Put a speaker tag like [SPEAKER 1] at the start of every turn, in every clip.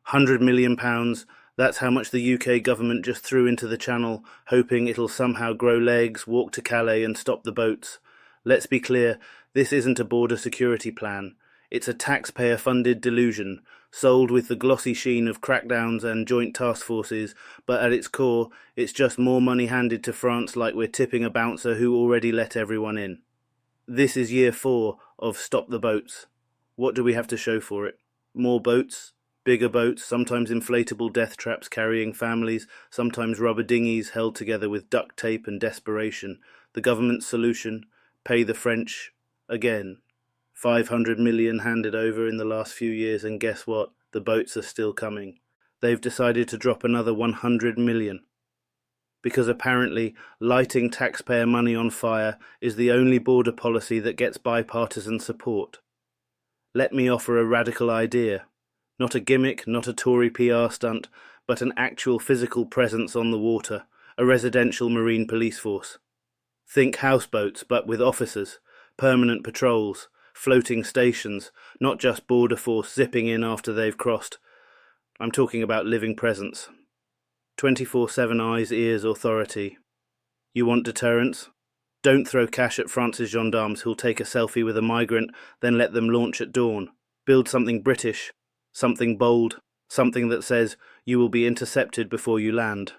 [SPEAKER 1] £100 million, that's how much the UK government just threw into the channel, hoping it'll somehow grow legs, walk to Calais and stop the boats. Let's be clear, this isn't a border security plan. It's a taxpayer-funded delusion, sold with the glossy sheen of crackdowns and joint task forces, but at its core, it's just more money handed to France like we're tipping a bouncer who already let everyone in. This is year 4 of Stop the Boats. What do we have to show for it? More boats? Bigger boats, sometimes inflatable death traps carrying families, sometimes rubber dinghies held together with duct tape and desperation. The government's solution? Pay the French again. 500 million handed over in the last few years, and guess what? The boats are still coming. They've decided to drop another 100 million. Because apparently lighting taxpayer money on fire is the only border policy that gets bipartisan support. Let me offer a radical idea. Not a gimmick, not a Tory PR stunt, but an actual physical presence on the water, a residential marine police force. Think houseboats, but with officers, permanent patrols, floating stations, not just border force zipping in after they've crossed. I'm talking about living presence. 24/7 eyes, ears, authority. You want deterrence? Don't throw cash at France's gendarmes who'll take a selfie with a migrant, then let them launch at dawn. Build something British, something bold, something that says you will be intercepted before you land.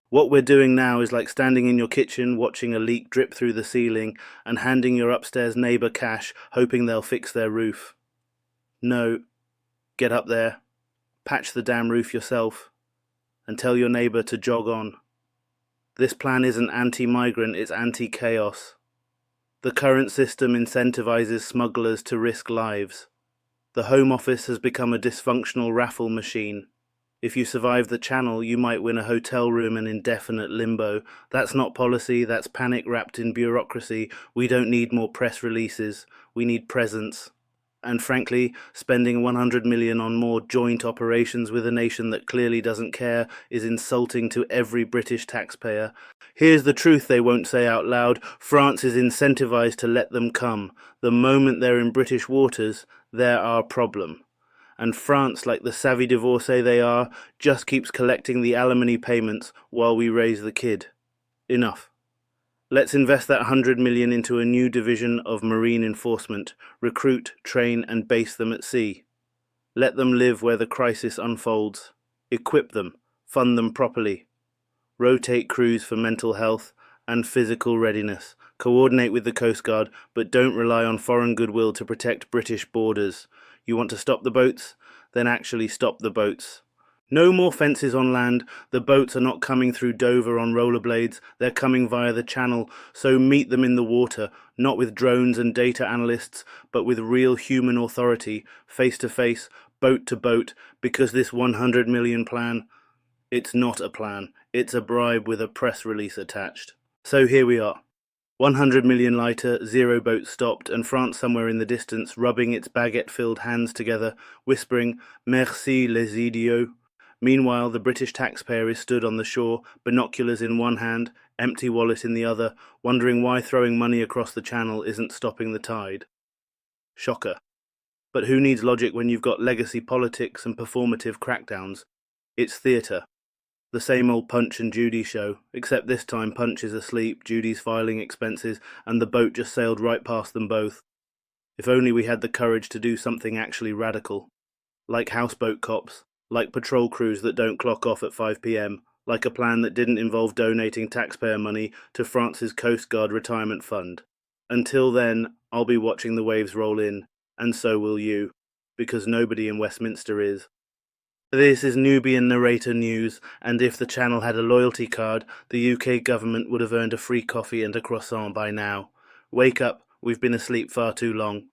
[SPEAKER 1] What we're doing now is like standing in your kitchen watching a leak drip through the ceiling and handing your upstairs neighbour cash hoping they'll fix their roof. No, get up there, patch the damn roof yourself, and tell your neighbour to jog on. This plan isn't anti-migrant, it's anti-chaos. The current system incentivizes smugglers to risk lives. The Home Office has become a dysfunctional raffle machine. If you survive the Channel, you might win a hotel room in indefinite limbo. That's not policy, that's panic wrapped in bureaucracy. We don't need more press releases, we need presence. And frankly, spending 100 million on more joint operations with a nation that clearly doesn't care is insulting to every British taxpayer. Here's the truth they won't say out loud. France is incentivized to let them come. The moment they're in British waters, they're our problem. And France, like the savvy divorcee they are, just keeps collecting the alimony payments while we raise the kid. Enough. Let's invest that 100 million into a new division of marine enforcement, recruit, train and base them at sea. Let them live where the crisis unfolds. Equip them, fund them properly. Rotate crews for mental health and physical readiness. Coordinate with the Coast Guard, but don't rely on foreign goodwill to protect British borders. You want to stop the boats? Then actually stop the boats. No more fences on land. The boats are not coming through Dover on rollerblades. They're coming via the Channel, so meet them in the water, not with drones and data analysts, but with real human authority, face to face, boat to boat, because this 100 million plan, it's not a plan. It's a bribe with a press release attached. So here we are. 100 million lighter, 0 boats stopped, and France somewhere in the distance, rubbing its baguette-filled hands together, whispering, "Merci les idiots." Meanwhile, the British taxpayer is stood on the shore, binoculars in one hand, empty wallet in the other, wondering why throwing money across the Channel isn't stopping the tide. Shocker. But who needs logic when you've got legacy politics and performative crackdowns? It's theatre. The same old Punch and Judy show, except this time Punch is asleep, Judy's filing expenses, and the boat just sailed right past them both. If only we had the courage to do something actually radical. Like houseboat cops, like patrol crews that don't clock off at 5 p.m, like a plan that didn't involve donating taxpayer money to France's Coast Guard retirement fund. Until then, I'll be watching the waves roll in, and so will you, because nobody in Westminster is. This is Nubian Narrator News, and if the Channel had a loyalty card, the UK government would have earned a free coffee and a croissant by now. Wake up, we've been asleep far too long.